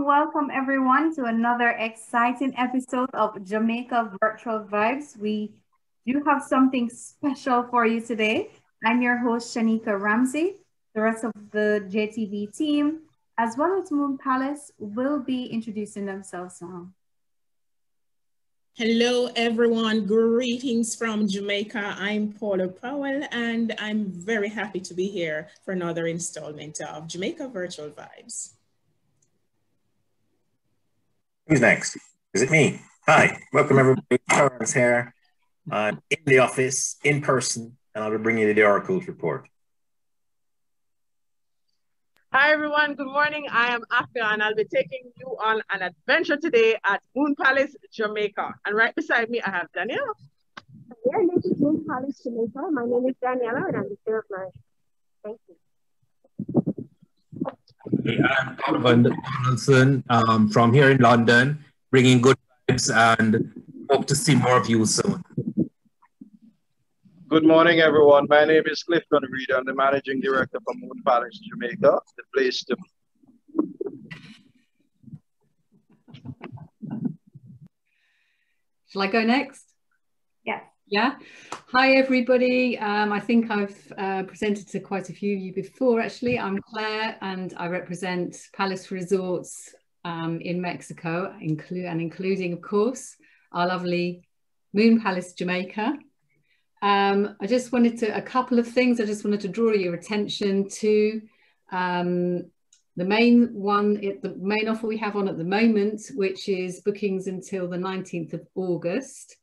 Welcome everyone to another exciting episode of Jamaica Virtual Vibes. We do have something special for you today. I'm your host, Shanika Ramsey. The rest of the JTV team, as well as Moon Palace, will be introducing themselves now. Hello, everyone. Greetings from Jamaica. I'm Paula Powell, and I'm very happy to be here for another installment of Jamaica Virtual Vibes. Who's next? Is it me? Hi, welcome everybody. Torrance here. I'm in the office, in person, and I'll be bringing you the Oracle's report. Hi everyone, good morning. I am Afia and I'll be taking you on an adventure today at Moon Palace, Jamaica. And right beside me, I have Daniela. Yeah, this is Moon Palace, Jamaica. My name is Daniela and I'm the chair of my. Thank you. I'm Donovan Donaldson from here in London, bringing good vibes and hope to see more of you soon. Good morning, everyone. My name is Clifton Reed. I'm the Managing Director for Moon Palace, Jamaica, the place to be. Shall I go next? Yeah. Yeah. Hi, everybody. I think I've presented to quite a few of you before, actually. I'm Claire and I represent Palace Resorts in Mexico, including, of course, our lovely Moon Palace, Jamaica. I just wanted to, a couple of things, I just wanted to draw your attention to the main offer we have on at the moment, which is bookings until the 19th of August,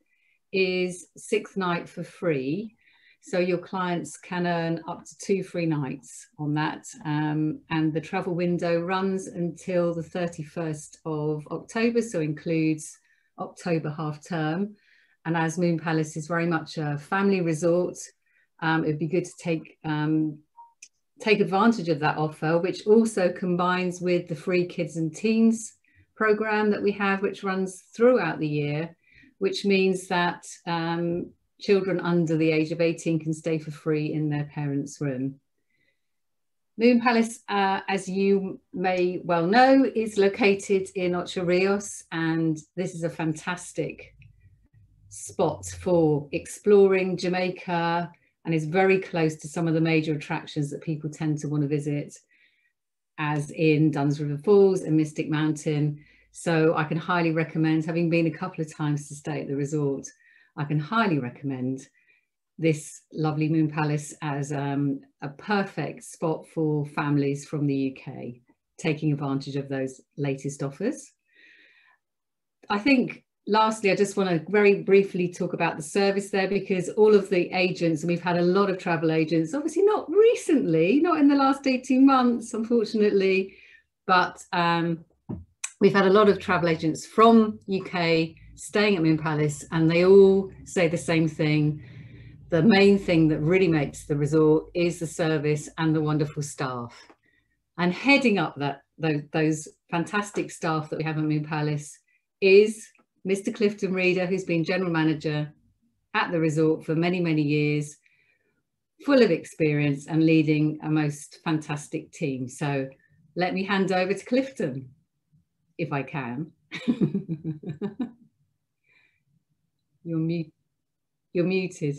is 6th night for free. So your clients can earn up to 2 free nights on that. And the travel window runs until the 31st of October, so includes October half term. And as Moon Palace is very much a family resort, it'd be good to take advantage of that offer, which also combines with the free kids and teens program that we have, which runs throughout the year, which means that children under the age of 18 can stay for free in their parents' room. Moon Palace, as you may well know, is located in Ocho Rios, and this is a fantastic spot for exploring Jamaica and is very close to some of the major attractions that people tend to want to visit, as in Dunn's River Falls and Mystic Mountain. So I can highly recommend, having been a couple of times to stay at the resort, I can highly recommend this lovely Moon Palace as a perfect spot for families from the UK, taking advantage of those latest offers. I think lastly, I just want to very briefly talk about the service there, because all of the agents, and we've had a lot of travel agents, obviously not recently, not in the last 18 months, unfortunately, but we've had a lot of travel agents from UK staying at Moon Palace, and they all say the same thing. The main thing that really makes the resort is the service and the wonderful staff. And heading up those fantastic staff that we have at Moon Palace is Mr. Clifton Reeder, who's been general manager at the resort for many, many years, full of experience and leading a most fantastic team. So let me hand over to Clifton, if I can. You're muted.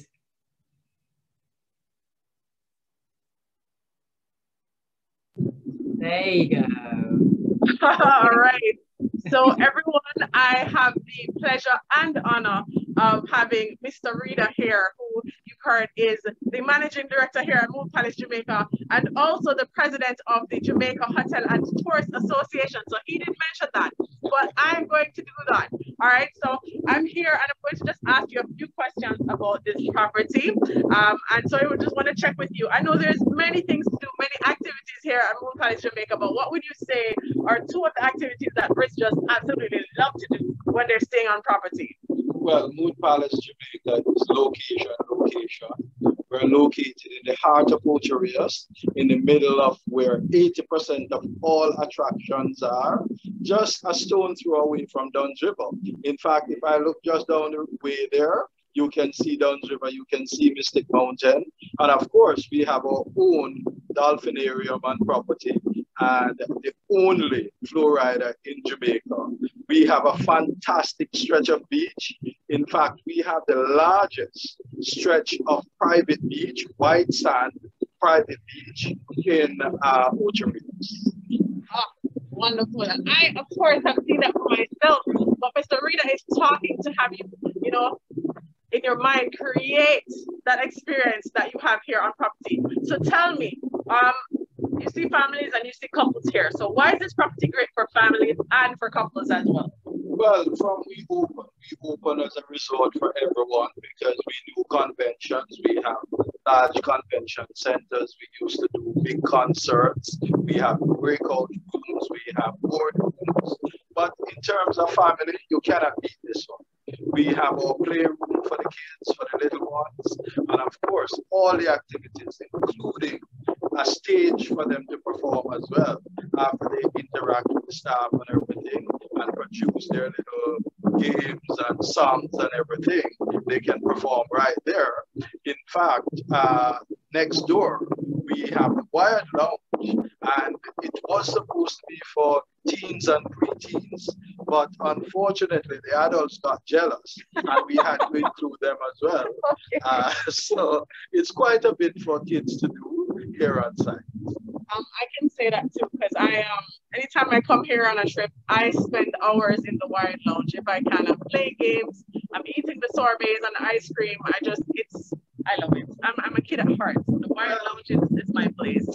There you go. All right. So everyone, I have the pleasure and honor of having Mr. Reeder here, who you heard is the Managing Director here at Moon Palace, Jamaica, and also the President of the Jamaica Hotel and Tourist Association. So he didn't mention that, but I'm going to do that. All right, so I'm here and I'm going to just ask you a few questions about this property. And so I would just want to check with you. I know there's many things to do, many activities here at Moon Palace Jamaica, but what would you say are two of the activities that Brits just absolutely love to do when they're staying on property? Well, Moon Palace Jamaica is location. We're located in the heart of Ocho Rios, in the middle of where 80% of all attractions are, just a stone throw away from Duns River. In fact, if I look just down the way there, you can see Duns River, you can see Mystic Mountain. And of course, we have our own dolphinarium and property, and the only flow rider in Jamaica. We have a fantastic stretch of beach. In fact, we have the largest stretch of private beach, white sand, private beach in Ocho Rios. Wonderful. And I, of course, have seen that for myself, but Mr. Rita is talking to have you, you know, in your mind, create that experience that you have here on property. So tell me, you see families and you see couples here. So why is this property great for families and for couples as well? Well, from we open as a resort for everyone because we do conventions. We have large convention centers. We used to do big concerts. We have breakout rooms. We have boardrooms. But in terms of family, you cannot beat this one. We have our playroom for the kids, for the little ones, and of course, all the activities, including a stage for them to perform as well after they interact with the staff and everything and produce their little games and songs and everything. They can perform right there. In fact, next door, we have the Wired Lounge, and it was supposed to be for teens and preteens, but unfortunately the adults got jealous and we had to include them as well. So it's quite a bit for kids to do here on site. I can say that too, because I anytime I come here on a trip, I spend hours in the Wired Lounge if I can. I'm playing games, I'm eating the sorbets and the ice cream. I love it. I'm a kid at heart. So the Wired Lounge is my place.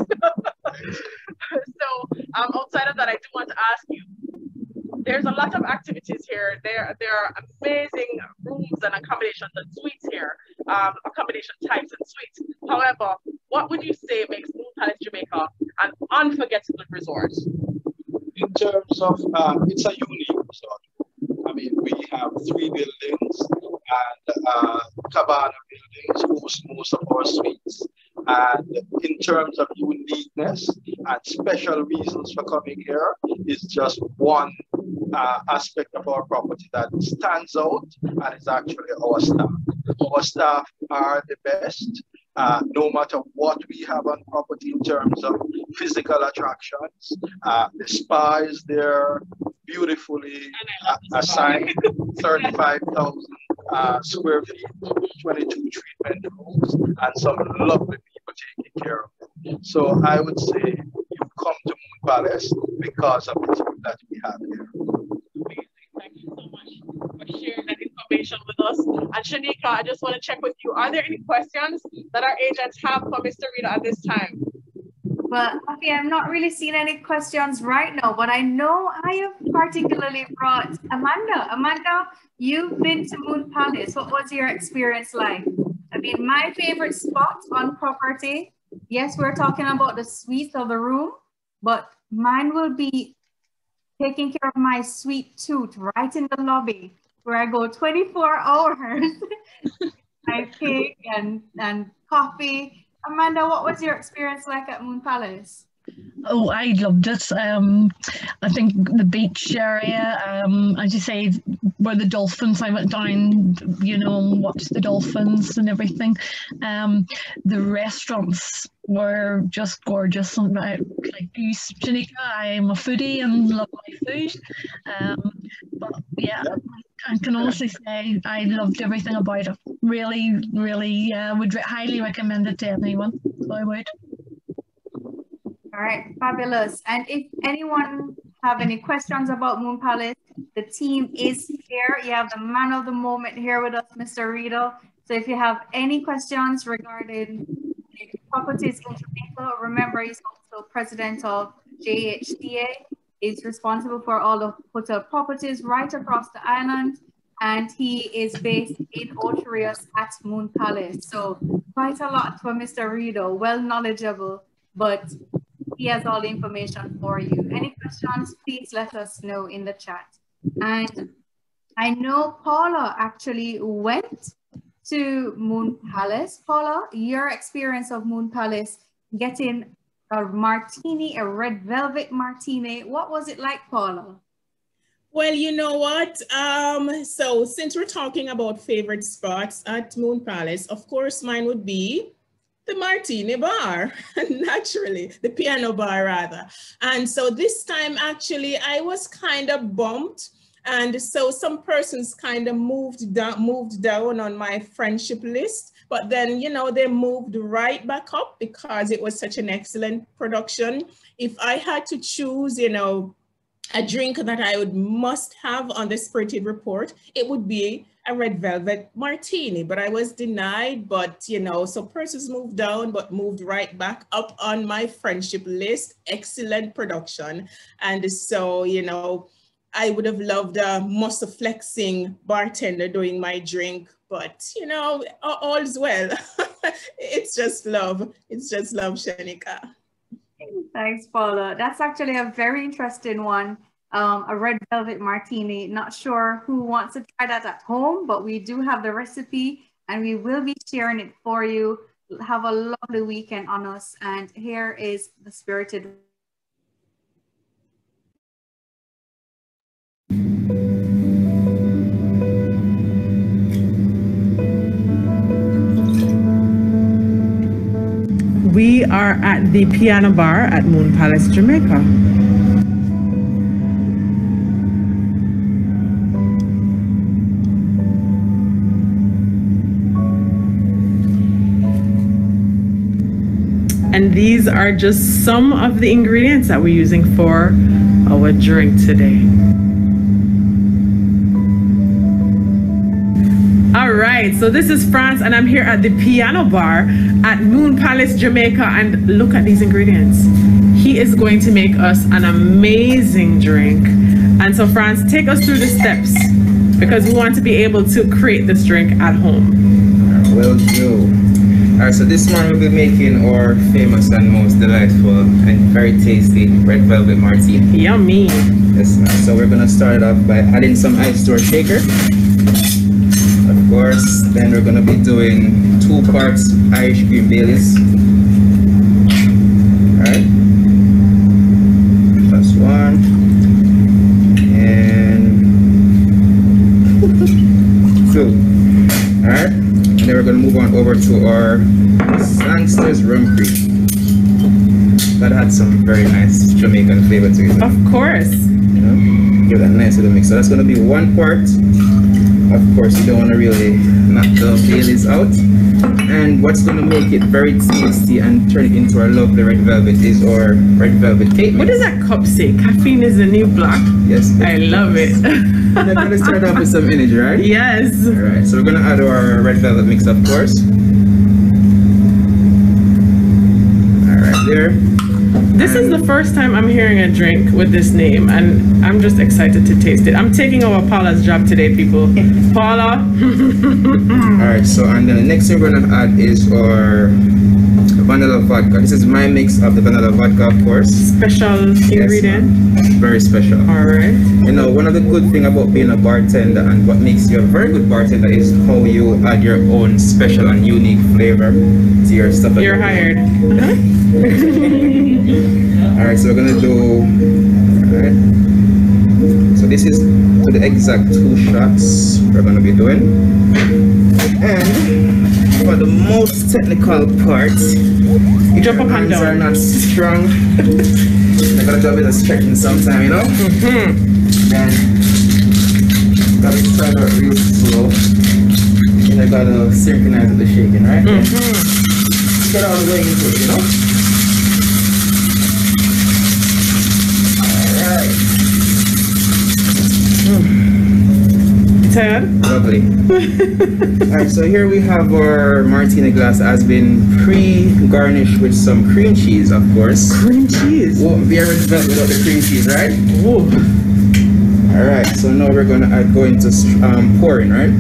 So outside of that, I do want to ask you, there's a lot of activities here. There are amazing rooms and accommodations and suites here, accommodation types and suites. However, what would you say makes Moon Palace Jamaica an unforgettable resort? In terms of, it's a unique resort. I mean, we have 3 buildings and cabana buildings host most of our suites. And in terms of uniqueness and special reasons for coming here is just one aspect of our property that stands out, and is actually our staff. Our staff are the best. No matter what we have on property in terms of physical attractions, the spa is there, beautifully assigned, 35,000 square feet, 22 treatment rooms, and some lovely people taking care of them. So I would say you come to Moon Palace because of the team that we have here. Amazing. Thank you so much for sharing that information with us. And Shanika, I just want to check with you. Are there any questions that our agents have for Mr. Rita at this time? Well, okay, I'm not really seeing any questions right now, but I know I have particularly brought Amanda. Amanda, you've been to Moon Palace. What was your experience like? I mean, my favorite spot on property, yes, we're talking about the suite of the room, but mine will be taking care of my sweet tooth right in the lobby where I go 24 hours. I cake and coffee. Amanda, what was your experience like at Moon Palace? Oh, I loved it. I think the beach area, as you say, where the dolphins, I went down, you know, and watched the dolphins and everything. The restaurants were just gorgeous. And like you, Shanika, I'm a foodie and love my food. But yeah, I can honestly say I loved everything about it. Really, really would highly recommend it to anyone. So I would. All right, fabulous. And if anyone have any questions about Moon Palace, the team is here. You have the man of the moment here with us, Mr. Riedel. So if you have any questions regarding properties in Jamaica, remember he's also president of JHCA. is responsible for all the hotel properties right across the island. And he is based in Ocho Rios at Moon Palace. So quite a lot for Mr. Rido, well knowledgeable, but he has all the information for you. Any questions, please let us know in the chat. And I know Paula actually went to Moon Palace. Paula, your experience of Moon Palace, getting a martini, a red velvet martini, what was it like, Paula? Well, you know what? So since we're talking about favorite spots at Moon Palace, of course, mine would be the Martini Bar, naturally, the piano bar rather. And so this time, actually, I was kind of bumped. And so some persons kind of moved down on my friendship list, but then, you know, they moved right back up because it was such an excellent production. If I had to choose, you know, a drink that I would must have on the Spirited Report, it would be a red velvet martini, but I was denied. But, you know, so persons moved down, but moved right back up on my friendship list. Excellent production. And so, you know, I would have loved a muscle flexing bartender doing my drink, but, you know, all's well. It's just love. It's just love, Shanika. Thanks, Paula. That's actually a very interesting one. A red velvet martini. Not sure who wants to try that at home, but we do have the recipe and we will be sharing it for you. Have a lovely weekend on us. And here is the Spirited. We are at the Piano Bar at Moon Palace, Jamaica. And these are just some of the ingredients that we're using for our drink today. All right, so this is France and I'm here at the Piano Bar at Moon Palace, Jamaica, and look at these ingredients. He is going to make us an amazing drink. And so France, take us through the steps because we want to be able to create this drink at home. Will do. All right, so this morning we'll be making our famous and most delightful and very tasty red velvet martini. Yummy. Yes, ma'am. So we're gonna start it off by adding some ice to our shaker. Of course, then we're gonna be doing 2 parts Irish cream Baileys. All right, plus 1 and 2. All right, and then we're gonna move on over to our Sangster's rum cream. That had some very nice Jamaican flavor to it. Of course. You know, give that nice little mix. So that's gonna be 1 part. Of course, you don't want to really knock the Baileys out. And what's going to make it very tasty and turn it into our lovely red velvet is our red velvet cake mix. What does that cup say? Caffeine is the new black. Yes. I love it. We're going to start off with some energy, right? Yes. All right, so we're going to add our red velvet mix, of course. All right, there. This is the first time I'm hearing a drink with this name, and I'm just excited to taste it. I'm taking over Paula's job today, people. Paula. All right, so and then the next thing we're gonna add is our vanilla vodka. This is my mix of the vanilla vodka, of course. Special ingredient. Yes, very special. All right. You know, one of the good things about being a bartender and what makes you a very good bartender is how you add your own special and unique flavor to your stuff. You're hired. All right, so we're gonna do. All right. So this is to the exact 2 shots we're gonna be doing. And for the most technical part, you jump up and down. Are not strong. I gotta do a bit of stretching sometime, you know. Then gotta start out real slow. And I gotta synchronize with the shaking, right? Get all the way into it, you know. Lovely. Alright, so here we have our martini glass has been garnish with some cream cheese, of course. Cream cheese? Won't be a red velvet without the cream cheese, right? Oh. Alright, so now we're going to go into pouring, right?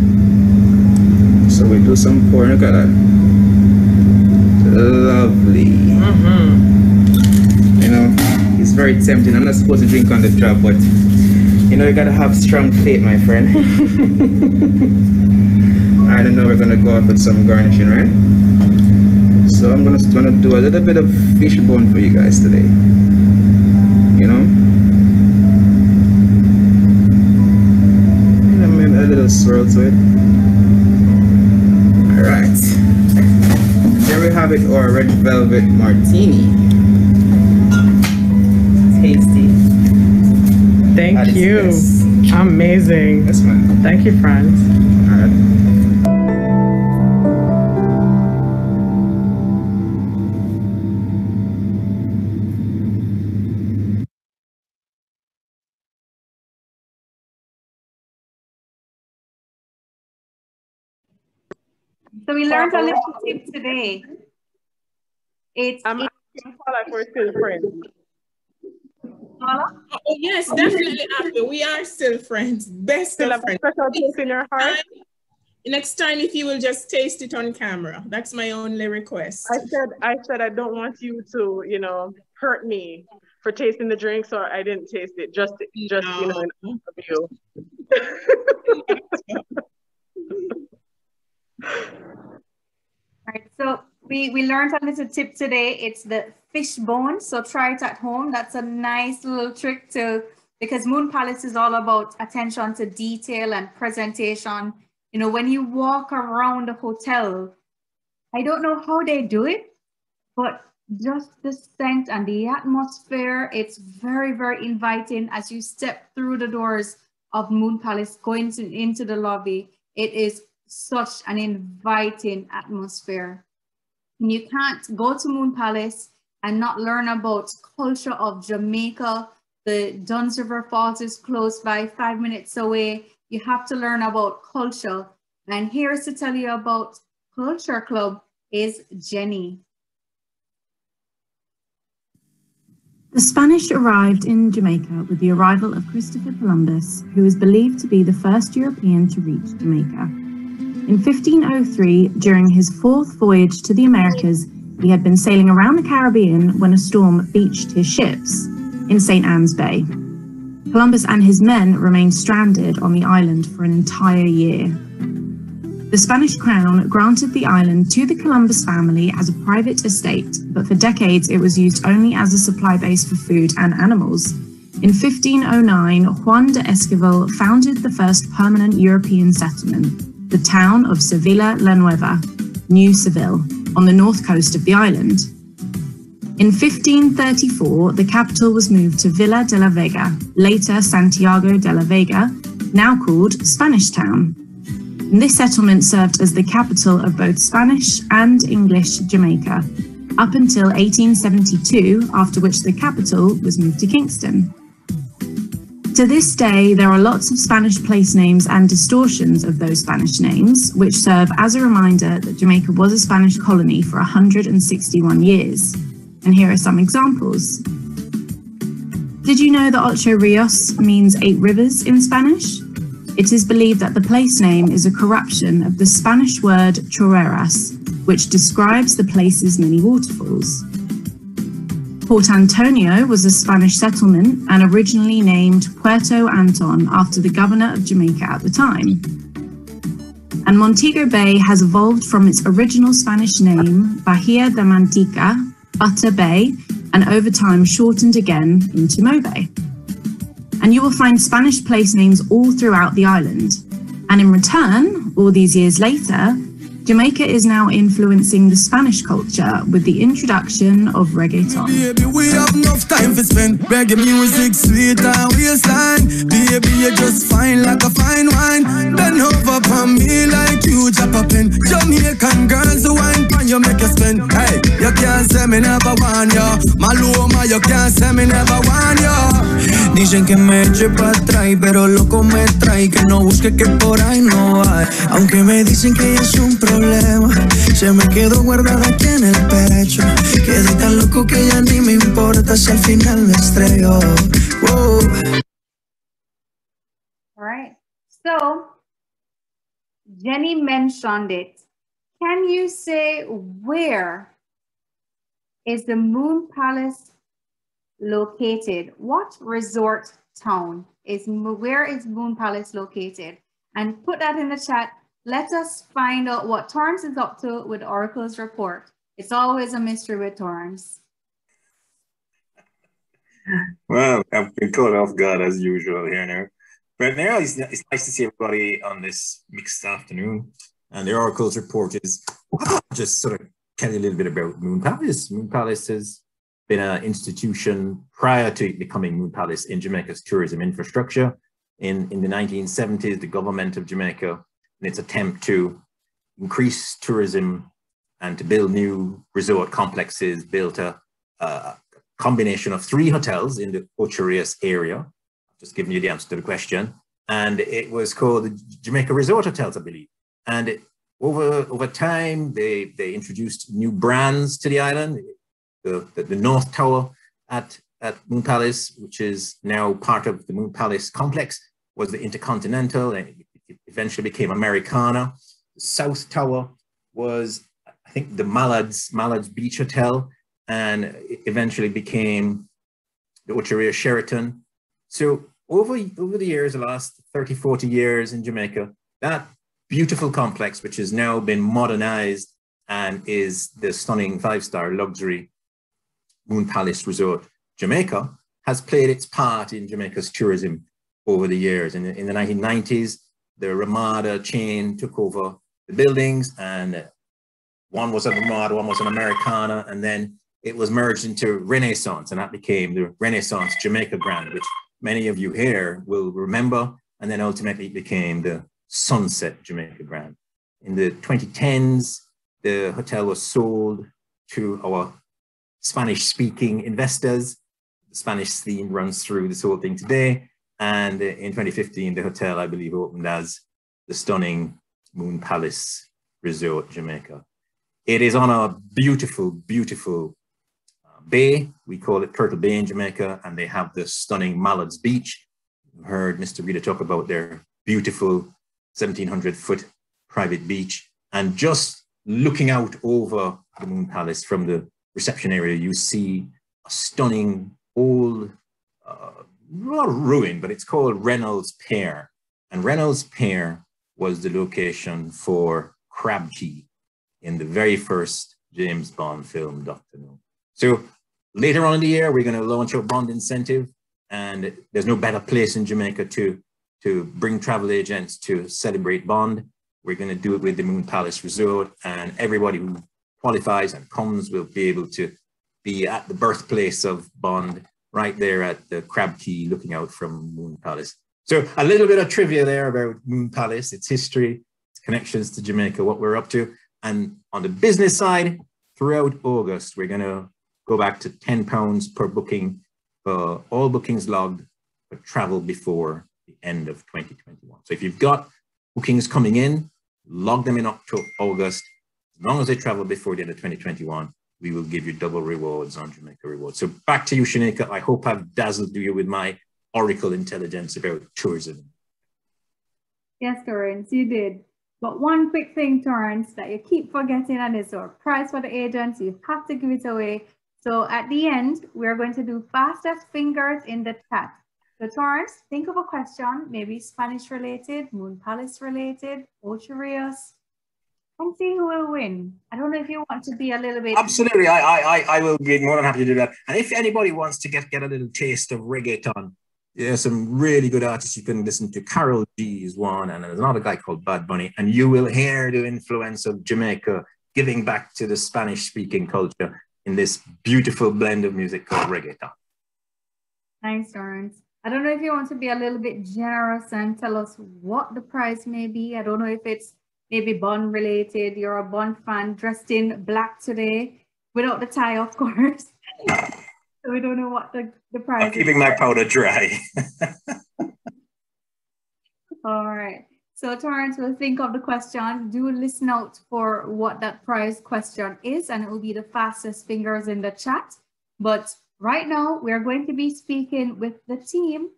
So we do some pouring. Look at that. Lovely. You know, it's very tempting. I'm not supposed to drink on the job, but you know, you gotta have strong faith, my friend. I don't know, we're gonna go up with some garnishing, right? So I'm gonna do a little bit of fish bone for you guys today. You know? And maybe a little swirl to it. Alright. There we have it, our red velvet martini. Tasty. Thank you. Amazing. Yes, man. Thank you, Franz. All right. So we learned a little tip today. I'm like we're still friends. Oh, yes, definitely, Abby. We are still friends. Best of friends. In your heart. Next time, if you will just taste it on camera. That's my only request. I said I don't want you to, you know, hurt me for tasting the drink, so I didn't taste it. Just no. You know, in you. All right, so we learned a little tip today. It's the fish bone, so try it at home. That's a nice little trick because Moon Palace is all about attention to detail and presentation. You know, when you walk around the hotel, I don't know how they do it, but just the scent and the atmosphere, it's very, very inviting as you step through the doors of Moon Palace, going into the lobby. It is such an inviting atmosphere. And you can't go to Moon Palace and not learn about culture of Jamaica. The Duns River Falls is close by, 5 minutes away. You have to learn about culture. And here to tell you about Culture Club is Jenny. The Spanish arrived in Jamaica with the arrival of Christopher Columbus, who is believed to be the first European to reach Jamaica. In 1503, during his fourth voyage to the Americas, he had been sailing around the Caribbean when a storm beached his ships in St. Anne's Bay. Columbus and his men remained stranded on the island for an entire year. The Spanish crown granted the island to the Columbus family as a private estate, but for decades it was used only as a supply base for food and animals. In 1509, Juan de Esquivel founded the first permanent European settlement, the town of Sevilla la Nueva, New Seville, on the north coast of the island. In 1534, the capital was moved to Villa de la Vega, later Santiago de la Vega, now called Spanish Town. And this settlement served as the capital of both Spanish and English Jamaica, up until 1872, after which the capital was moved to Kingston. To this day, there are lots of Spanish place names and distortions of those Spanish names, which serve as a reminder that Jamaica was a Spanish colony for 161 years. And here are some examples. Did you know that Ocho Rios means 8 rivers in Spanish? It is believed that the place name is a corruption of the Spanish word chorreras, which describes the place's many waterfalls. Port Antonio was a Spanish settlement and originally named Puerto Anton after the governor of Jamaica at the time. And Montego Bay has evolved from its original Spanish name, Bahia de Mantica, Butter Bay, and over time shortened again into Mobay. And you will find Spanish place names all throughout the island. And in return, all these years later, Jamaica is now influencing the Spanish culture with the introduction of reggaeton. Baby, we have enough time to spend. Reggae music, sweet and waistline. Baby, you just fine like a fine wine. Bend over for me like you drop a pin. Jamaican girls who wine pan you make you spend. Hey, you can't say me never want ya. Maluma, you can't say me never want ya. Dicen que me eche pa' atrás, pero loco me trae, que no busque que por ahí no hay. Aunque me dicen que ya es un problema, se me quedó guardada aquí en el pecho. dijo que ya ni me importa si al final me estrello. Whoa. All right. So, Jenny mentioned it. Can you say where is the Moon Palace located? What resort town where is Moon Palace located? And put that in the chat. Let us find out what Torrance is up to with Oracle's report. It's always a mystery with Torrance. Well, I've been caught off guard as usual here now. But now it's nice to see everybody on this mixed afternoon. And the Oracle's report is just sort of tell you a little bit about Moon Palace. Moon Palace has been an institution prior to becoming Moon Palace in Jamaica's tourism infrastructure. In the 1970s, the government of Jamaica, in its attempt to increase tourism and to build new resort complexes, built a combination of 3 hotels in the Ocho Rios area. Just giving you the answer to the question. And it was called the Jamaica Resort Hotels, I believe. And over time, they introduced new brands to the island. The North Tower at Moon Palace, which is now part of the Moon Palace complex, was the Intercontinental, and it eventually became Americana. The South Tower was, I think, the Mallards Beach Hotel, and it eventually became the Ocho Rios Sheraton. So over the years, the last 30, 40 years in Jamaica, that beautiful complex, which has now been modernized and is the stunning 5-star luxury Moon Palace Resort Jamaica, has played its part in Jamaica's tourism over the years. In the 1990s, the Ramada chain took over the buildings, and one was a Ramada, one was an Americana, and then it was merged into Renaissance, and that became the Renaissance Jamaica brand, which many of you here will remember, and then ultimately it became the Sunset Jamaica brand. In the 2010s, the hotel was sold to our Spanish-speaking investors. The Spanish theme runs through this whole thing today. And in 2015, the hotel, I believe, opened as the stunning Moon Palace Resort Jamaica. It is on a beautiful, beautiful bay. We call it Turtle Bay in Jamaica, and they have the stunning Mallards Beach. You heard Mr. Rita talk about their beautiful 1,700-foot private beach. And just looking out over the Moon Palace from the reception area, you see a stunning old, not ruin, but it's called Reynolds Pier. And Reynolds Pier was the location for Crab Key in the very first James Bond film, Dr. No. So later on in the year, we're going to launch a Bond incentive, and there's no better place in Jamaica to bring travel agents to celebrate Bond. We're going to do it with the Moon Palace Resort, and everybody who qualifies and comes will be able to be at the birthplace of Bond, right there at the Crab Key, looking out from Moon Palace. So a little bit of trivia there about Moon Palace, its history, its connections to Jamaica, what we're up to. And on the business side, throughout August, we're going to go back to £10 per booking for all bookings logged for travel before the end of 2021. So if you've got bookings coming in, log them in August. As long as they travel before the end of 2021, we will give you double rewards on Jamaica Rewards. So back to you, Shanika. I hope I've dazzled you with my Oracle intelligence about tourism. Yes, Torrance, you did. But one quick thing, Torrance, that you keep forgetting, and it's our prize for the agents. You have to give it away. So at the end, we're going to do fastest fingers in the chat. So Torrance, think of a question, maybe Spanish related, Moon Palace related, Ocho Rios, and see who will win. I don't know if you want to be a little bit... Absolutely, I will be more than happy to do that. And if anybody wants to get a little taste of reggaeton, there's some really good artists you can listen to. Karol G is one, and there's another guy called Bad Bunny, and you will hear the influence of Jamaica giving back to the Spanish-speaking culture in this beautiful blend of music called reggaeton. Thanks, Torrance. I don't know if you want to be a little bit generous and tell us what the prize may be. I don't know if it's maybe Bond related. You're a Bond fan dressed in black today, without the tie, of course. So we don't know what the prize is. I'm keeping my powder dry. All right. So Torrance will think of the question. Do listen out for what that prize question is, and it will be the fastest fingers in the chat. But right now, we're going to be speaking with the team,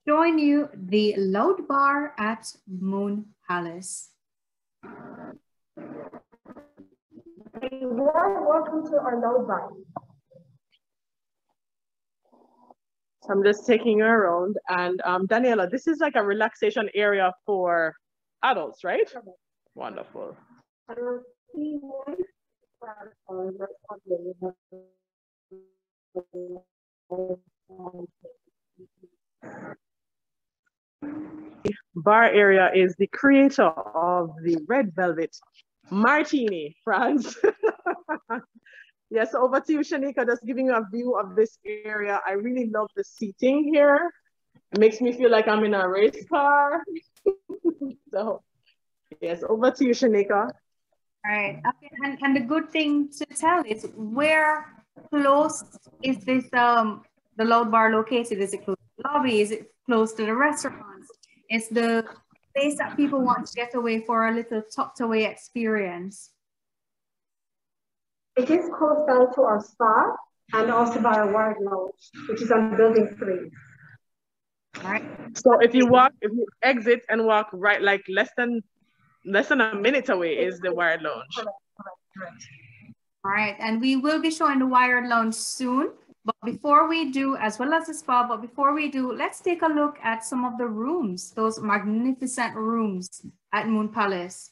showing you the Loud Bar at Moon Palace. Welcome to our Loud Bar. So I'm just taking you around, and Daniela, this is like a relaxation area for adults, right? Wonderful. Bar area is the creator of the Red Velvet Martini, Franz. Yes, over to you, Shanika, just giving you a view of this area. I really love the seating here. It makes me feel like I'm in a race car. So, yes, over to you, Shanika. All right, okay. And the good thing to tell is where close is this the Loud Bar located? Is it close to the lobby? Is it close to the restaurants? It's the place that people want to get away for a little tucked away experience. It is close down to our spa and also by our ward lounge, which is on building 3. All right. So if you exit and walk right, like less than a minute away is the Wired Lounge. Correct. All right, and we will be showing the Wired Lounge soon. But before we do, as well as the spa, but before we do, let's take a look at some of the rooms, those magnificent rooms at Moon Palace.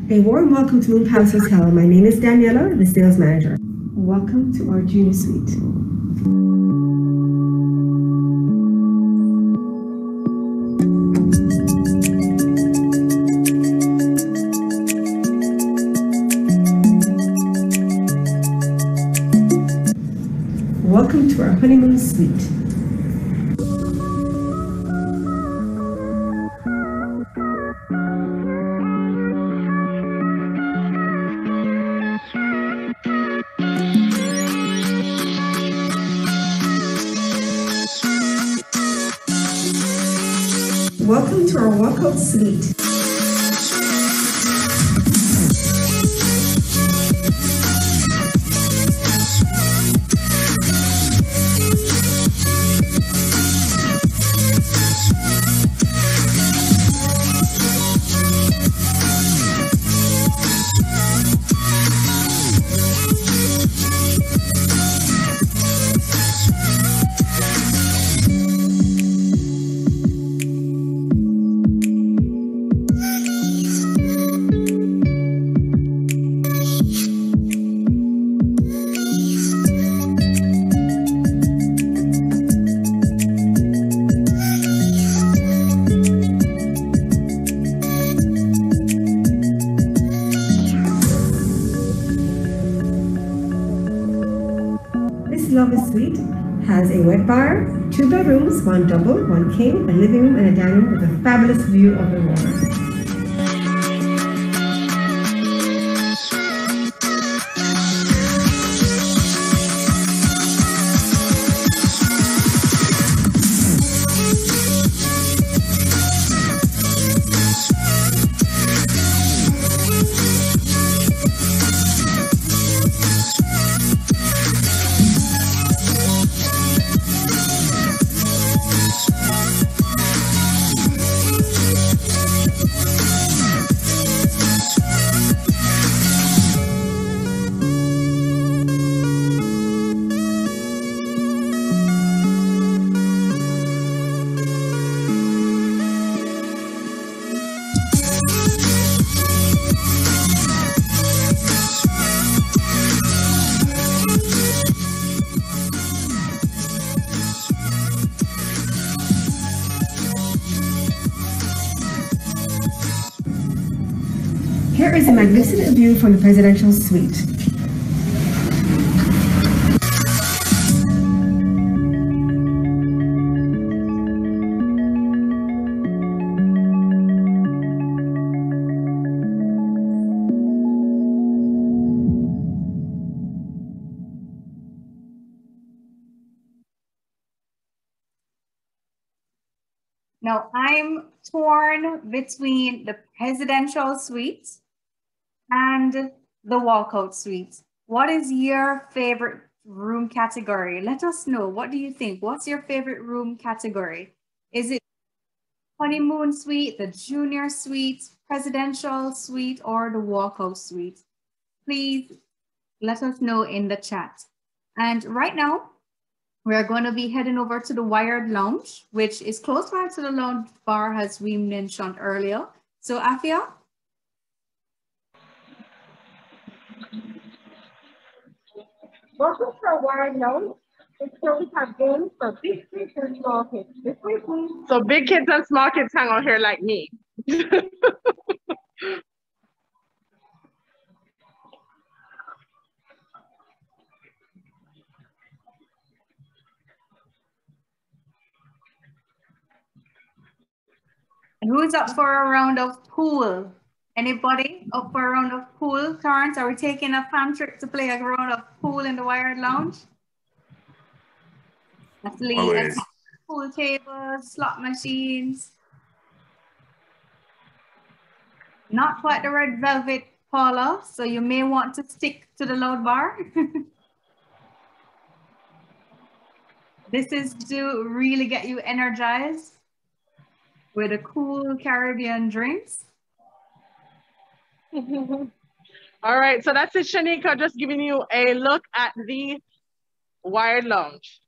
A warm welcome to Moon Palace Hotel. My name is Daniela, the sales manager. Welcome to our junior suite. Welcome to our honeymoon suite. Welcome to our walkout suite. Lovely suite has a wet bar, 2 bedrooms, 1 double, 1 king, a living room, and a dining room with a fabulous view of the water. Here is a magnificent view from the presidential suite. Now I'm torn between the presidential suite and the walkout suite. What is your favorite room category? Let us know. What do you think? What's your favorite room category? Is it honeymoon suite, the junior suite, presidential suite, or the walkout suite? Please let us know in the chat. And right now, we're going to be heading over to the Wired Lounge, which is close by to the lounge bar, as we mentioned earlier. So, Afia? Welcome to our Wired Lounge. It's where we have games for big kids and small kids. This way, please. So big kids and small kids hang out here like me. Who's up for a round of pool? Anybody up for a round of pool? Torrance, are we taking a fun trip to play a round of pool in the Wired Lounge? That's pool tables, slot machines. Not quite the red velvet Paula, so you may want to stick to the loud bar. This is to really get you energized with a cool Caribbean drinks. All right, so that's it, Shanika, just giving you a look at the Wired Lounge.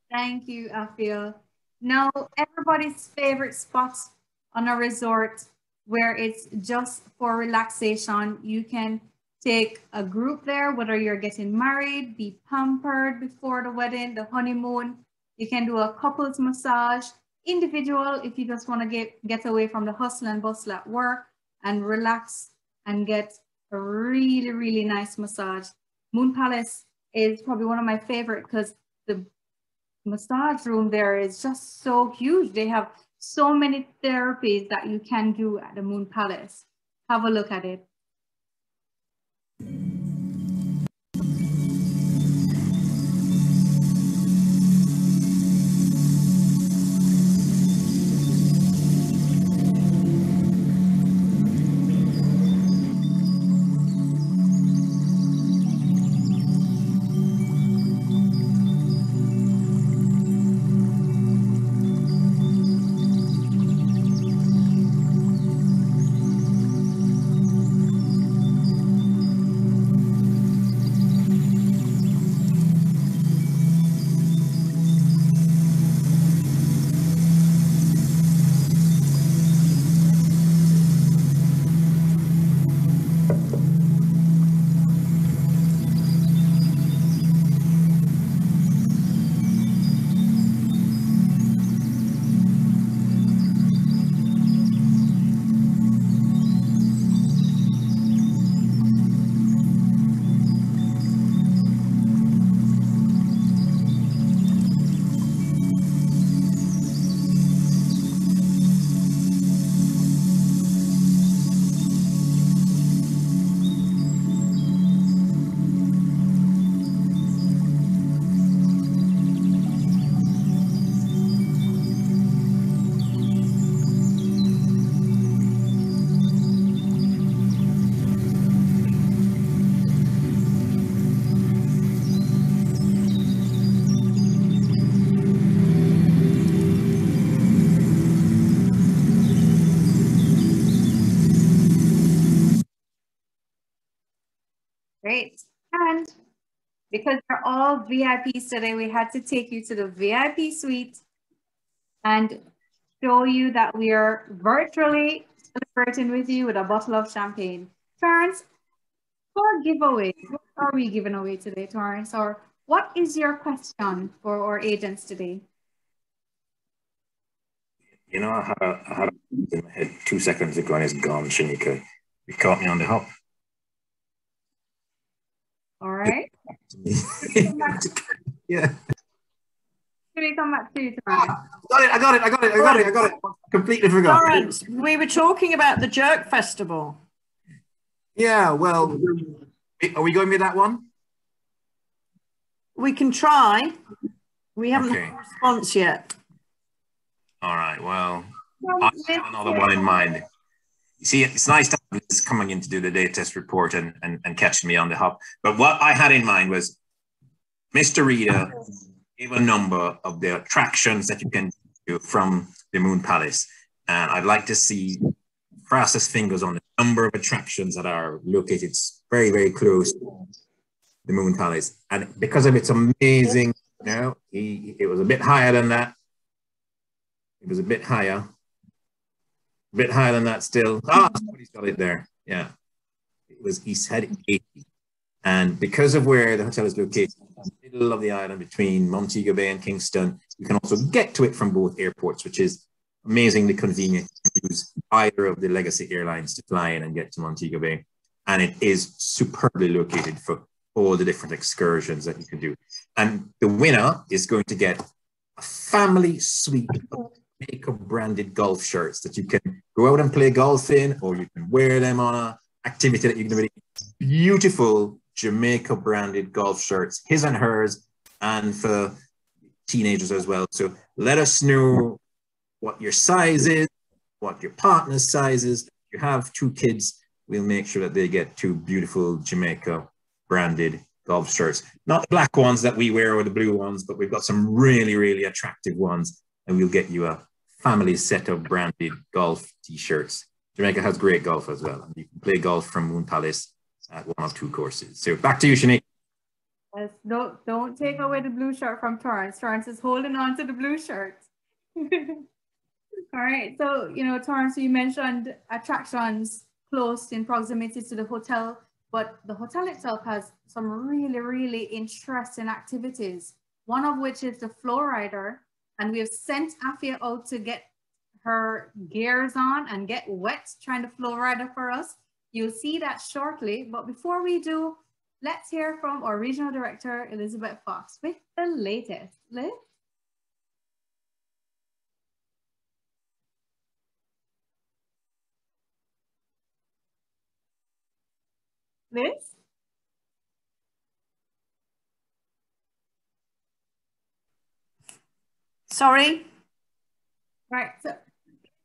Thank you, Afia. Now, everybody's favorite spots on a resort where it's just for relaxation. You can take a group there, whether you're getting married, be pampered before the wedding, the honeymoon. You can do a couples massage, individual if you just want to get away from the hustle and bustle at work and relax and get a really, really nice massage. Moon Palace is probably one of my favorite because the massage room there is just so huge. They have so many therapies that you can do at the Moon Palace. Have a look at it. Great. And because we're all VIPs today, we had to take you to the VIP suite and show you that we are virtually celebrating with you with a bottle of champagne. Torrance, for giveaway, what are we giving away today, Torrance? Or what is your question for our agents today? You know, I had in my head 2 seconds ago and it's gone, Shanika. You caught me on the hop. All right. Yeah. Can we come back to you, Torrance? I got it. Completely forgot. Torrance, we were talking about the Jerk Festival. Yeah, well, are we going with that one? We can try. We haven't had a response yet. All right, well, I have another one in mind. You see, it's nice to is coming in to do the day test report and catching me on the hop. But what I had in mind was Mr. Rita gave a number of the attractions that you can do from the Moon Palace. And I'd like to see fastest fingers on the number of attractions that are located very, very close to the Moon Palace. And because of its amazing, you know, it was a bit higher than that. It was a bit higher than that still. Ah, somebody's got it there. Yeah. He said 80. And because of where the hotel is located, in the middle of the island between Montego Bay and Kingston, you can also get to it from both airports, which is amazingly convenient to use either of the legacy airlines to fly in and get to Montego Bay. And it is superbly located for all the different excursions that you can do. And the winner is going to get a family suite of Jamaica branded golf shirts that you can go out and play golf in, or you can wear them on an activity that you can do. Beautiful Jamaica branded golf shirts, his and hers, and for teenagers as well. So let us know what your size is, what your partner's size is. If you have 2 kids, we'll make sure that they get 2 beautiful Jamaica branded golf shirts. Not the black ones that we wear or the blue ones, but we've got some really, really attractive ones, and we'll get you a family set of branded golf t-shirts. Jamaica has great golf as well. You can play golf from Moon Palace at 1 of 2 courses. So back to you, Shanique. Yes, don't take away the blue shirt from Torrance. Torrance is holding on to the blue shirt. All right, so, you know, Torrance, you mentioned attractions close in proximity to the hotel, but the hotel itself has some really, really interesting activities. One of which is the flow rider, and we have sent Afia out to get her gears on and get wet trying to flow rider for us. You'll see that shortly, but before we do, let's hear from our regional director, Elizabeth Fox, with the latest. Liz? Liz? Sorry? Right, so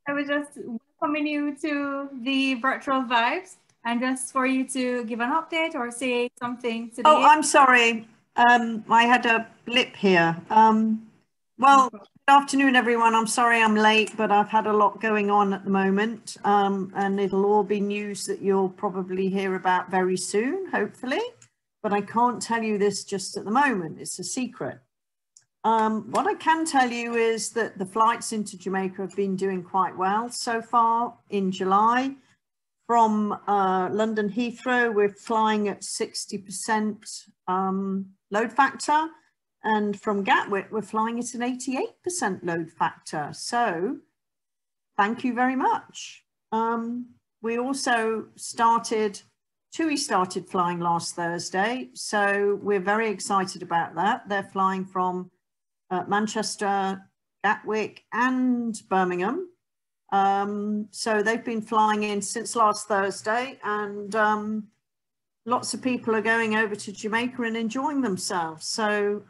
I was just welcoming you to the virtual vibes, and just for you to give an update or say something to the— Oh, I'm sorry. I had a blip here. Well, good afternoon, everyone. I'm sorry I'm late, but I've had a lot going on at the moment, and it'll all be news that you'll probably hear about very soon, hopefully. But I can't tell you this just at the moment. It's a secret. What I can tell you is that the flights into Jamaica have been doing quite well so far in July. From London Heathrow, we're flying at 60% load factor. And from Gatwick, we're flying at an 88% load factor. So thank you very much. We also TUI started flying last Thursday. So we're very excited about that. They're flying from Manchester, Gatwick and Birmingham. So they've been flying in since last Thursday, and lots of people are going over to Jamaica and enjoying themselves. So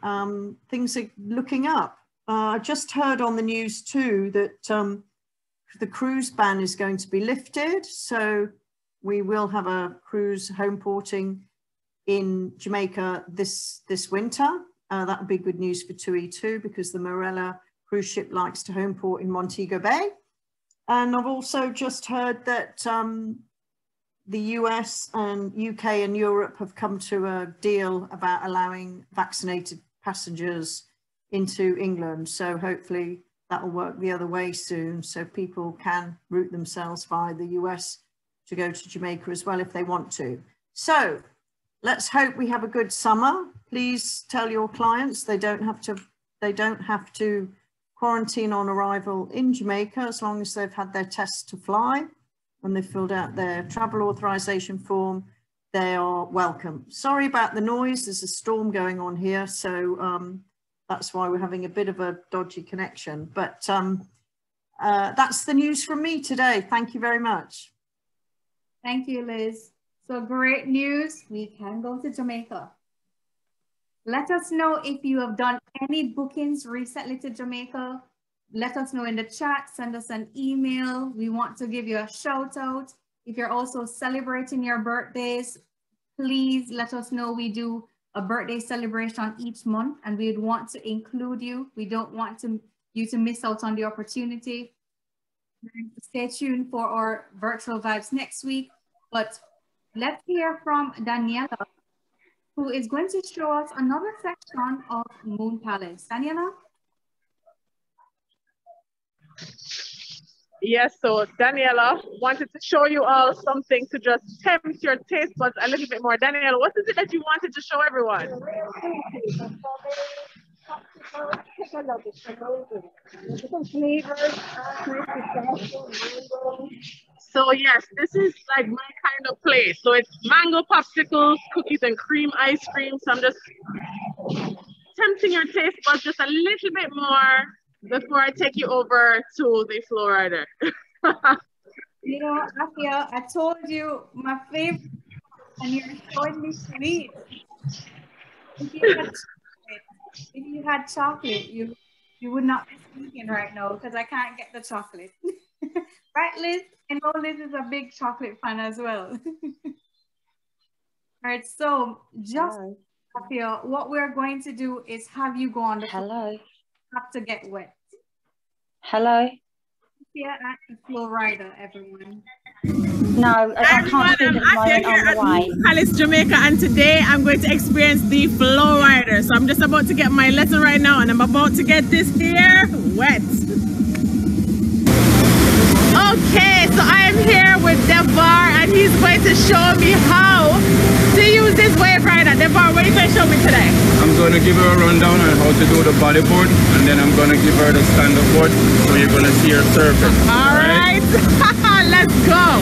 things are looking up. I just heard on the news too that the cruise ban is going to be lifted. So we will have a cruise home porting in Jamaica this winter. That would be good news for TUI too, because the Morella cruise ship likes to home port in Montego Bay. And I've also just heard that the US and UK and Europe have come to a deal about allowing vaccinated passengers into England. So hopefully that will work the other way soon, so people can route themselves via the US to go to Jamaica as well if they want to. So let's hope we have a good summer. Please tell your clients they don't have to quarantine on arrival in Jamaica as long as they've had their tests to fly and they've filled out their travel authorization form. They are welcome. Sorry about the noise. There's a storm going on here, so that's why we're having a bit of a dodgy connection. But that's the news from me today. Thank you very much. Thank you, Liz. So great news. We can go to Jamaica. Let us know if you have done any bookings recently to Jamaica. Let us know in the chat, send us an email. We want to give you a shout out. If you're also celebrating your birthdays, please let us know. We do a birthday celebration each month and we'd want to include you. We don't want you to miss out on the opportunity. Stay tuned for our virtual vibes next week. But let's hear from Daniela, who is going to show us another section of Moon Palace. Daniela? Yes, so Daniela wanted to show you all something to just tempt your taste buds a little bit more. Daniela, what is it that you wanted to show everyone? So yes, this is like my kind of place. So it's mango popsicles, cookies and cream ice cream. So I'm just tempting your taste buds just a little bit more before I take you over to the flow rider. You know, Afia, I told you my favorite, and you're showing me sweet. If you had chocolate, you would not be speaking right now because I can't get the chocolate. Right, Liz? I know Liz is a big chocolate fan as well. All right, so just Afia, what we're going to do is have you go on the Hello. Have to get wet. Hello. Yeah, at the flow rider, everyone. No, I can't speak at the moment. On the way. Palace, Jamaica, and today I'm going to experience the flow rider. So I'm just about to get my lesson right now, and I'm about to get this here wet. Okay, so I am here with Devar, and he's going to show me how to use this wave rider. Devar, what are you going to show me today? I'm going to give her a rundown on how to do the bodyboard, and then I'm going to give her the stand-up board, so you're going to see her surface. All right. Let's go.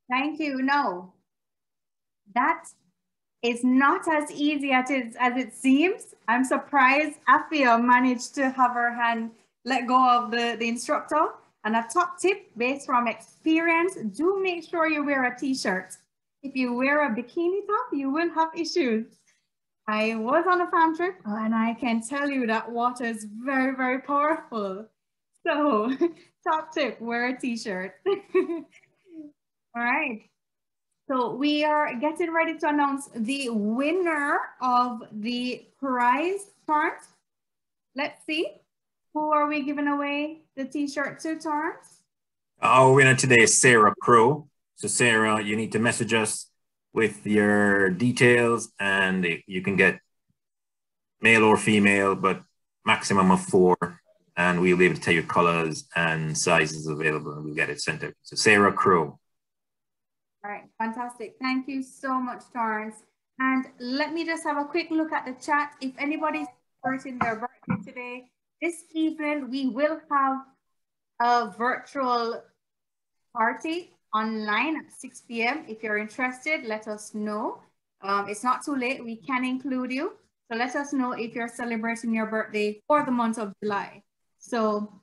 Thank you. No, that is not as easy as it seems. I'm surprised Afia managed to have her hand let go of the instructor. And a top tip based from experience, do make sure you wear a t-shirt. If you wear a bikini top, you will have issues. I was on a farm trip and I can tell you that water is very, very powerful. So top tip, wear a t-shirt. All right. So we are getting ready to announce the winner of the prize part. Let's see. Who are we giving away the t-shirt to, Torrance? Our winner today is Sarah Pro. So Sarah, you need to message us with your details and you can get male or female, but maximum of 4. and we'll be able to tell you colors and sizes available, and we'll get it sent out. So Sarah Crow. All right, fantastic. Thank you so much, Torrance. And let me just have a quick look at the chat. If anybody's celebrating their birthday today, this evening we will have a virtual party online at 6 p.m. If you're interested, let us know. It's not too late. We can include you. So let us know if you're celebrating your birthday for the month of July. So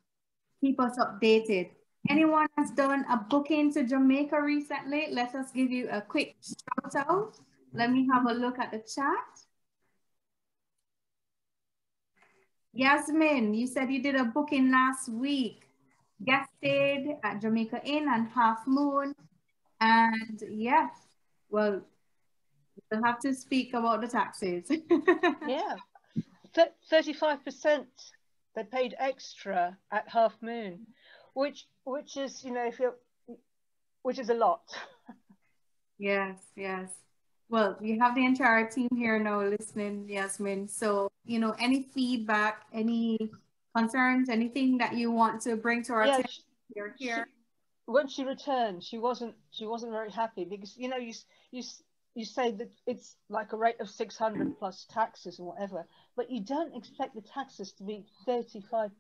keep us updated. Anyone has done a booking to Jamaica recently? Let us give you a quick shout out. Let me have a look at the chat. Yasmin, you said you did a booking last week. Guest stayed at Jamaica Inn and Half Moon. And yes, well, we'll have to speak about the taxes. Yeah, 35%. They paid extra at Half Moon, which is, you know, which is a lot. Yes, yes. Well, you have the entire team here now listening, Yasmin. So, you know, any feedback, any concerns, anything that you want to bring to our attention, you're here. When she returned, she wasn't very happy because, you know, you say that it's like a rate of 600 plus taxes or whatever, but you don't expect the taxes to be 35%.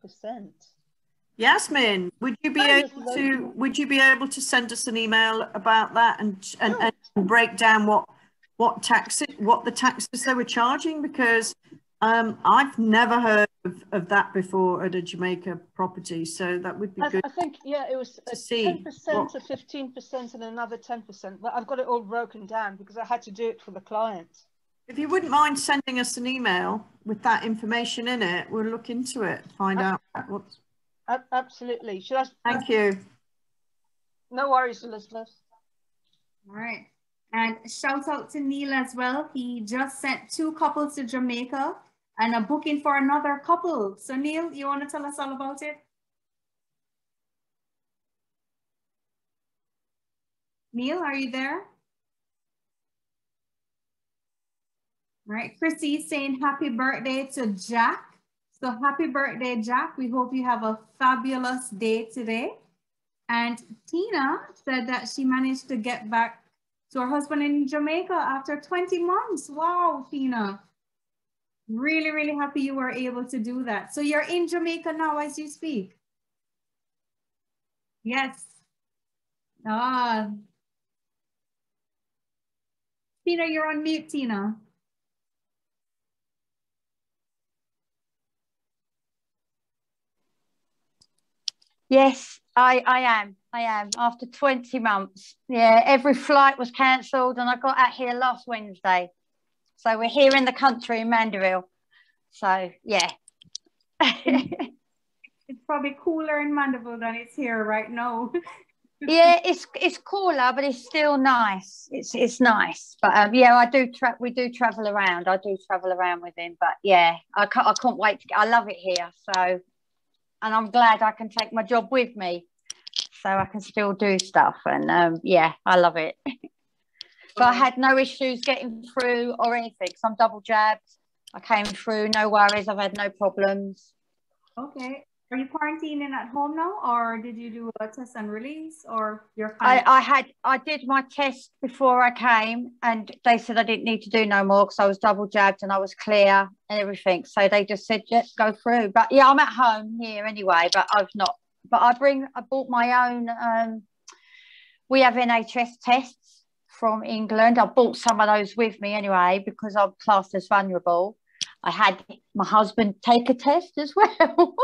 Yasmin, would you be able to send us an email about that and break down what the taxes they were charging? Because I've never heard of that before at a Jamaica property, so that would be good. I think, yeah, it was 10% to 15% and another 10%, but I've got it all broken down because I had to do it for the client. If you wouldn't mind sending us an email with that information in it, we'll look into it, find out what's... Absolutely. Should I? Thank you. No worries, Elizabeth. All right. And shout out to Neil as well. He just sent 2 couples to Jamaica and a booking for another couple. So Neil, you want to tell us all about it? Neil, are you there? All right. Chrissy's saying happy birthday to Jack. So happy birthday, Jack. We hope you have a fabulous day today. And Tina said that she managed to get back to her husband in Jamaica after 20 months. Wow, Tina. Really, really happy you were able to do that. So you're in Jamaica now as you speak? Yes. Ah. Tina, you're on mute, Tina. Yes, I am. After 20 months. Yeah, every flight was cancelled and I got out here last Wednesday. So we're here in the country in Mandeville. So, yeah. It's probably cooler in Mandeville than it's here right now. Yeah, it's cooler, but it's still nice. It's nice. But yeah, we do travel around. I do travel around with him. But yeah, I can't wait I love it here. So, and I'm glad I can take my job with me, so I can still do stuff. And yeah, I love it. But I had no issues getting through or anything. So I'm double jabbed. I came through, no worries. I've had no problems. Okay. Are you quarantining at home now, or did you do a test and release, or you're fine? I did my test before I came, and they said I didn't need to do no more because I was double jabbed and I was clear and everything. So they just said, just go through. But yeah, I'm at home here anyway, but I've not. But I bought my own. We have NHS tests from England. I bought some of those with me anyway because I'm classed as vulnerable. I had my husband take a test as well.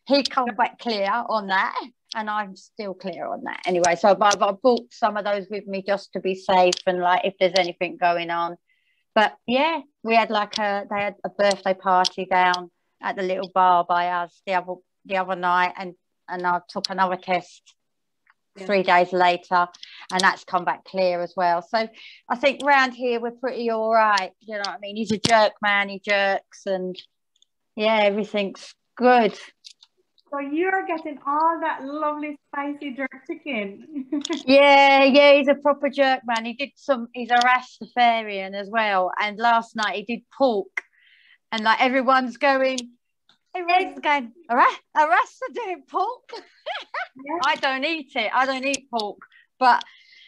He come back clear on that, and I'm still clear on that anyway. So I bought some of those with me just to be safe and like if there's anything going on. But yeah, we had they had a birthday party down at the little bar by us the other night, and I took another test 3 days later, and that's come back clear as well. So I think round here we're pretty all right. You know what I mean? He's a jerk man, he jerks, and yeah, everything's good. So you're getting all that lovely spicy jerk chicken. yeah, he's a proper jerk man. He's a Rastafarian as well. And last night he did pork, and like everyone's going, Everyone's going, Arasta doing pork? I don't eat it. I don't eat pork. But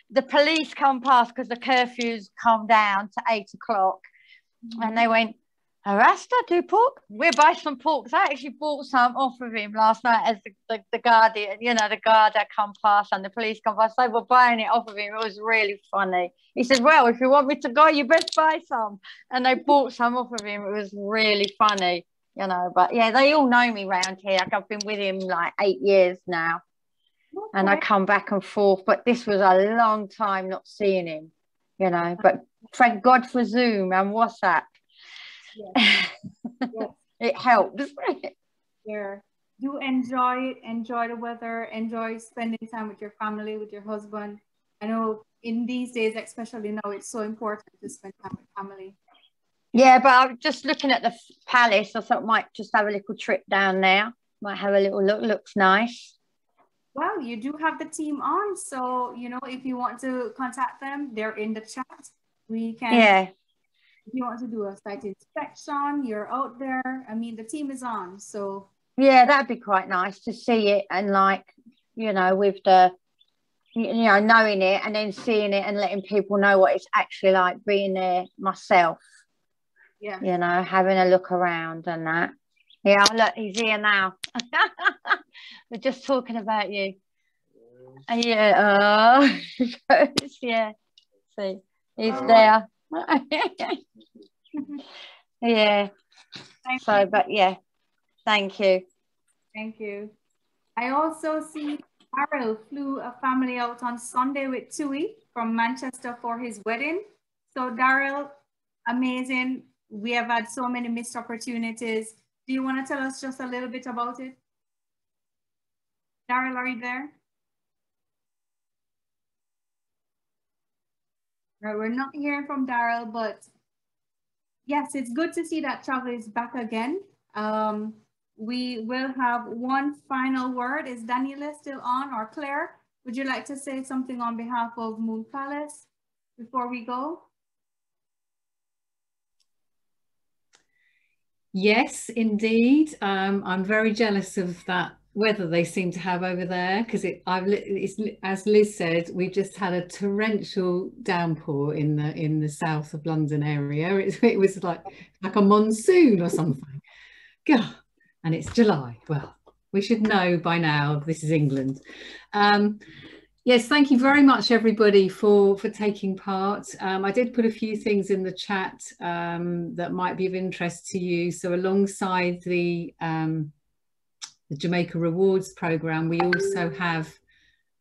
the police come past because the curfew's come down to 8 o'clock. And they went, Arasta do pork? We'll buy some pork. So I actually bought some off of him last night as the guardian, you know, the guard that come past and the police come past. They were buying it off of him. It was really funny. He said, well, if you want me to go, you best buy some. And they bought some off of him. It was really funny. You know, but yeah, they all know me round here. Like I've been with him like 8 years now. Okay. And I come back and forth. But this was a long time not seeing him, you know. But thank God for Zoom and WhatsApp. Yes. Yes. It helps. Yeah. Do enjoy it. Enjoy the weather. Enjoy spending time with your family, with your husband. I know in these days, especially now, it's so important to spend time with family. Yeah, but I'm just looking at the palace. I thought I might just have a little trip down there. Might have a little look. Looks nice. Well, you do have the team on. So, you know, if you want to contact them, they're in the chat. We can. Yeah. If you want to do a site inspection, you're out there. I mean, the team is on. So. Yeah, that'd be quite nice to see it and like, you know, with the, you know, knowing it and then seeing it and letting people know what it's actually like being there myself. Yeah, you know, having a look around and that. Yeah, look, he's here now. We're just talking about you. Yeah, yeah. See, he's there. Yeah. So, but yeah, thank you. Thank you. I also see Daryl flew a family out on Sunday with Tui from Manchester for his wedding. So Daryl, amazing. We have had so many missed opportunities. Do you want to tell us just a little bit about it? Daryl, are you there? No, we're not hearing from Daryl, but yes, it's good to see that travel is back again. We will have one final word. Is Daniela still on, or Claire? Would you like to say something on behalf of Moon Palace before we go? Yes, indeed. I'm very jealous of that weather they seem to have over there because as Liz said, we just had a torrential downpour in the south of London area. It was like a monsoon or something. God, and it's July. Well, we should know by now this is England. Yes, thank you very much, everybody, for taking part. I did put a few things in the chat that might be of interest to you. So alongside the Jamaica Rewards Programme, we also have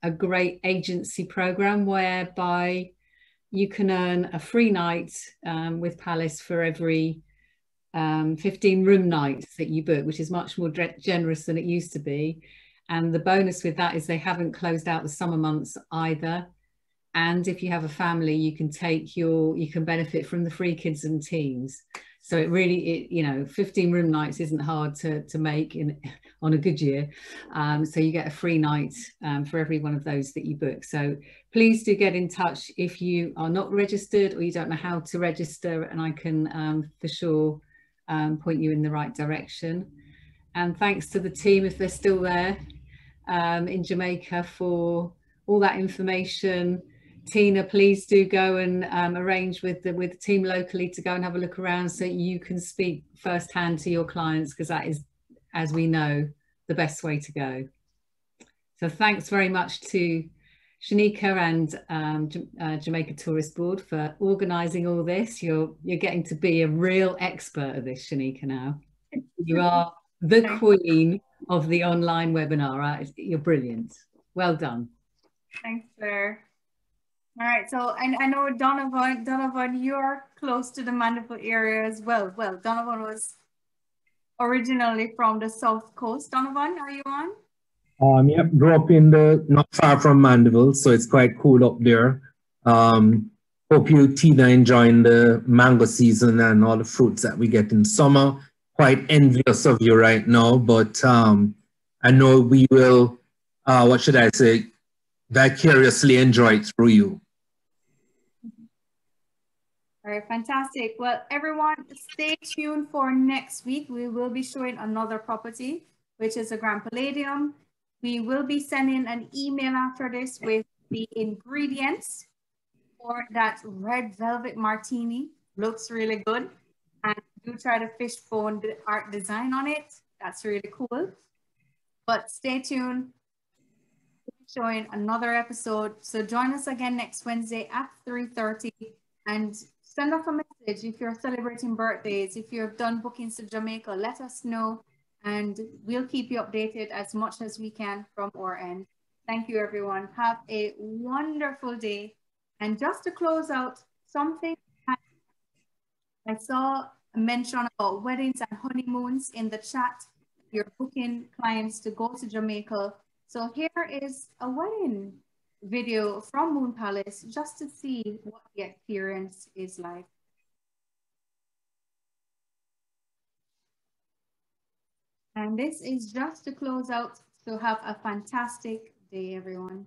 a great agency programme whereby you can earn a free night with Palace for every 15 room nights that you book, which is much more generous than it used to be. And the bonus with that is they haven't closed out the summer months either. And if you have a family, you can benefit from the free kids and teens. So it really, you know, 15 room nights isn't hard to make on a good year. So you get a free night for every one of those that you book. So please do get in touch if you are not registered or you don't know how to register, and I can for sure point you in the right direction. And thanks to the team, if they're still there in Jamaica, for all that information. Tina, please do go and arrange with the team locally to go and have a look around so you can speak firsthand to your clients, because that is, as we know, the best way to go. So thanks very much to Shanika and Jamaica Tourist Board for organising all this. You're getting to be a real expert at this, Shanika, now. You are the queen of the online webinar, right? You're brilliant. Well done. Thanks, Claire. All right, so I know Donovan, you're close to the Mandeville area as well. Well, Donovan was originally from the South Coast. Donovan, are you on? Yep, grew up not far from Mandeville, so it's quite cool up there. Hope you, Tina, enjoying the mango season and all the fruits that we get in summer. Quite envious of you right now, but I know we will, what should I say, vicariously enjoy it through you. All right, fantastic. Well, everyone, stay tuned for next week. We will be showing another property, which is a Grand Palladium. We will be sending an email after this with the ingredients for that red velvet martini. Looks really good. And do try to fishbone the art design on it. That's really cool. But stay tuned. Showing another episode. So join us again next Wednesday at 3:30 and send us a message if you're celebrating birthdays, if you've done bookings to Jamaica, let us know and we'll keep you updated as much as we can from our end. Thank you, everyone. Have a wonderful day. And just to close out, something I saw a mention about weddings and honeymoons in the chat. You're booking clients to go to Jamaica. So here is a wedding video from Moon Palace just to see what the experience is like. And this is just to close out. So have a fantastic day, everyone.